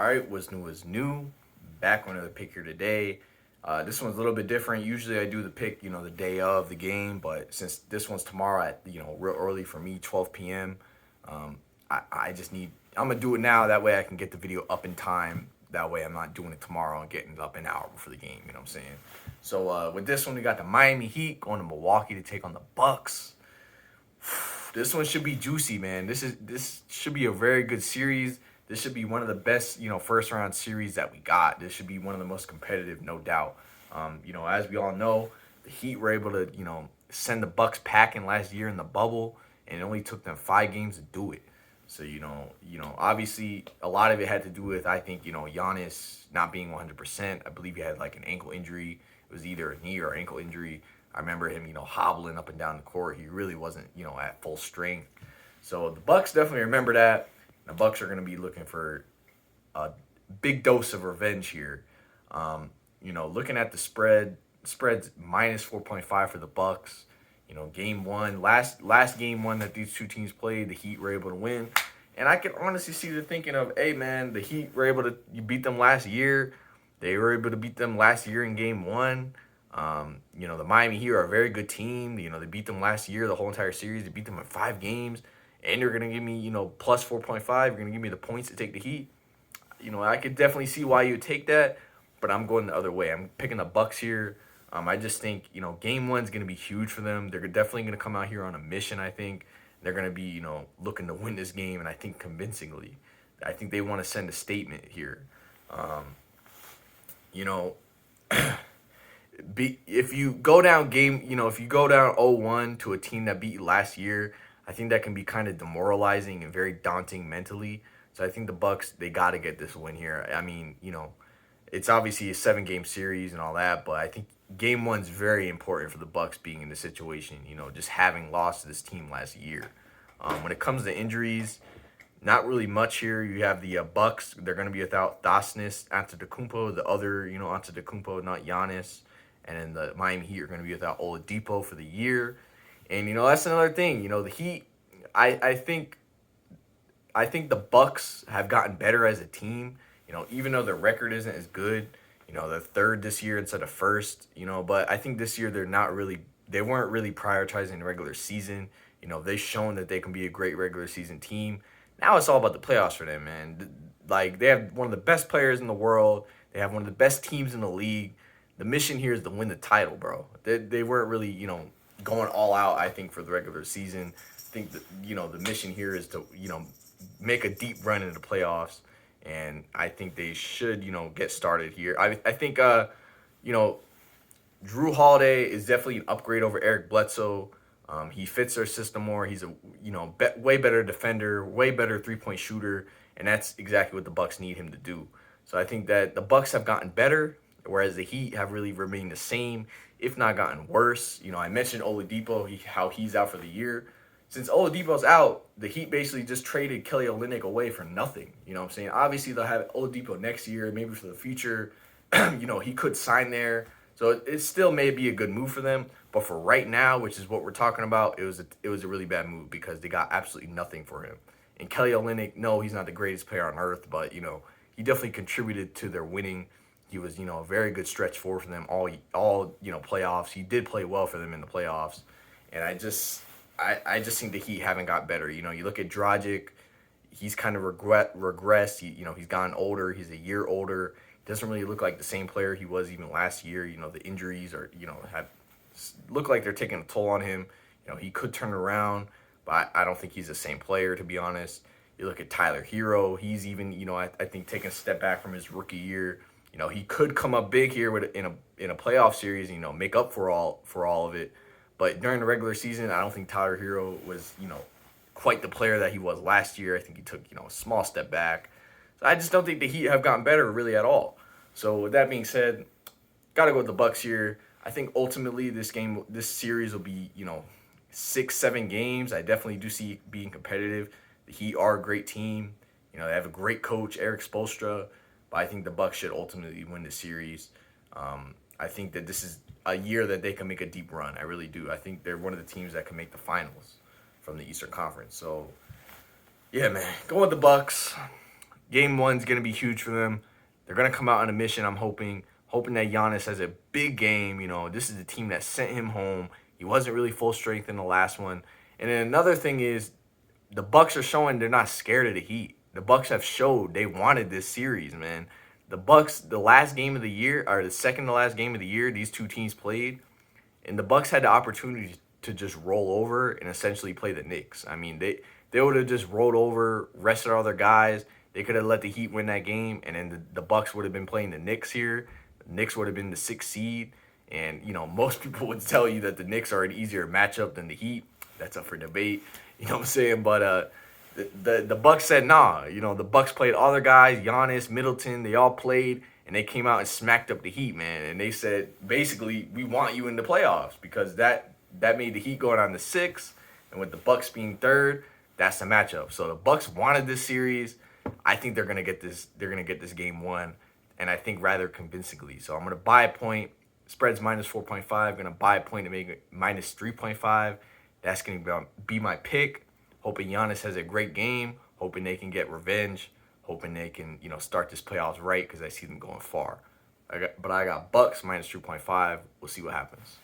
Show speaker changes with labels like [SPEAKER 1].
[SPEAKER 1] All right, what's new is new. Back on another pick here today. This one's a little bit different. Usually I do the pick, the day of the game, but since this one's tomorrow at, real early for me, 12 p.m., I just need, I'm going to do it now. That way I can get the video up in time. That way I'm not doing it tomorrow and getting it up an hour before the game, you know what I'm saying? So with this one, we got the Miami Heat going to Milwaukee to take on the Bucks. This one should be juicy, man. This should be a very good series. This should be one of the best, first round series that we got. This should be one of the most competitive, no doubt. As we all know, the Heat were able to, send the Bucks packing last year in the bubble, and it only took them 5 games to do it. So, obviously a lot of it had to do with, I think, Giannis not being 100%. I believe he had like an ankle injury. It was either a knee or ankle injury. I remember him, hobbling up and down the court. He really wasn't, at full strength. So the Bucks definitely remember that. The Bucks are going to be looking for a big dose of revenge here. Looking at the spread's minus 4.5 for the Bucks. Game one, last game one that these two teams played, the Heat were able to win. And I can honestly see the thinking of, hey man, the Heat were able to beat them last year. They were able to beat them last year in game one. The Miami Heat are a very good team. They beat them last year, the whole entire series. They beat them in 5 games. And you're going to give me, plus 4.5. You're going to give me the points to take the Heat. I could definitely see why you would take that, but I'm going the other way. I'm picking the Bucks here. I just think, game one's going to be huge for them. They're definitely going to come out here on a mission, I think. They're going to be, looking to win this game, and I think convincingly. I think they want to send a statement here. If you go down if you go down 0-1 to a team that beat you last year, I think that can be kind of demoralizing and very daunting mentally. So I think the Bucks, they got to get this win here. I mean, it's obviously a 7-game series and all that, but I think game one's very important for the Bucks being in this situation, just having lost to this team last year. When it comes to injuries, not really much here. You have the Bucks. They're going to be without Dasnis Antetokounmpo, the other, Antetokounmpo, not Giannis. And then the Miami Heat are going to be without Oladipo for the year. And, that's another thing. The Heat, I think the Bucks have gotten better as a team. Even though their record isn't as good, they're third this year instead of first, but I think this year they weren't really prioritizing the regular season. They've shown that they can be a great regular season team. Now it's all about the playoffs for them, man. Like, they have one of the best players in the world. They have one of the best teams in the league. The mission here is to win the title, bro. They weren't really, going all out, I think, for the regular season. I think that, the mission here is to, make a deep run into the playoffs. And I think they should, get started here. I think, Drew Holiday is definitely an upgrade over Eric Bledsoe. He fits their system more. He's a, way better defender, way better three-point shooter. And that's exactly what the Bucks need him to do. So I think that the Bucks have gotten better, whereas the Heat have really remained the same, if not gotten worse. I mentioned Oladipo, how he's out for the year. Since Oladipo's out, the Heat basically just traded Kelly Olynyk away for nothing. You know what I'm saying? Obviously, they'll have Oladipo next year, maybe for the future. He could sign there. So it still may be a good move for them. But for right now, which is what we're talking about, it was a really bad move because they got absolutely nothing for him. And Kelly Olynyk, no, he's not the greatest player on earth, but, he definitely contributed to their winning. He was, a very good stretch forward for them all playoffs. He did play well for them in the playoffs. And I just think the Heat haven't got better. You look at Dragic, he's kind of regressed. He's gotten older. He's a year older. Doesn't really look like the same player he was even last year. The injuries are, look like they're taking a toll on him. He could turn around, but I don't think he's the same player, to be honest. You look at Tyler Hero. He's even, I think taking a step back from his rookie year. He could come up big here in a playoff series, make up for all of it. But during the regular season, I don't think Tyler Hero was, quite the player that he was last year. I think he took, a small step back. So I just don't think the Heat have gotten better really at all. So with that being said, got to go with the Bucks here. I think ultimately this series will be, 6-7 games. I definitely do see it being competitive. The Heat are a great team. They have a great coach, Eric Spoelstra. But I think the Bucks should ultimately win the series. I think that this is a year that they can make a deep run. I really do. I think they're one of the teams that can make the finals from the Eastern Conference. So, yeah, man, go with the Bucks. Game one's gonna be huge for them. They're gonna come out on a mission. I'm hoping that Giannis has a big game. You know, this is the team that sent him home. He wasn't really full strength in the last one. And then another thing is the Bucks are showing they're not scared of the Heat. The Bucks have showed they wanted this series, man. The Bucks, the last game of the year, or the second to last game of the year, these two teams played, and the Bucks had the opportunity to just roll over and essentially play the Knicks. I mean, they would have just rolled over, rested all their guys. They could have let the Heat win that game, and then the Bucks would have been playing the Knicks here. The Knicks would have been the 6th seed, and you know most people would tell you that the Knicks are an easier matchup than the Heat. That's up for debate. You know what I'm saying? But the Bucks said nah. You know the Bucks played all their guys, Giannis, Middleton. They all played, and they came out and smacked up the Heat, man. And they said basically we want you in the playoffs because that made the Heat going on the 6th, and with the Bucks being 3rd, that's the matchup. So the Bucks wanted this series. I think they're gonna get this. They're gonna get this game one, and I think rather convincingly. So I'm gonna buy a point. Spreads minus 4.5. Gonna buy a point to make it minus 3.5. That's gonna be my pick. Hoping Giannis has a great game. Hoping they can get revenge. Hoping they can start this playoffs right because I see them going far. I got Bucks minus 3.5. We'll see what happens.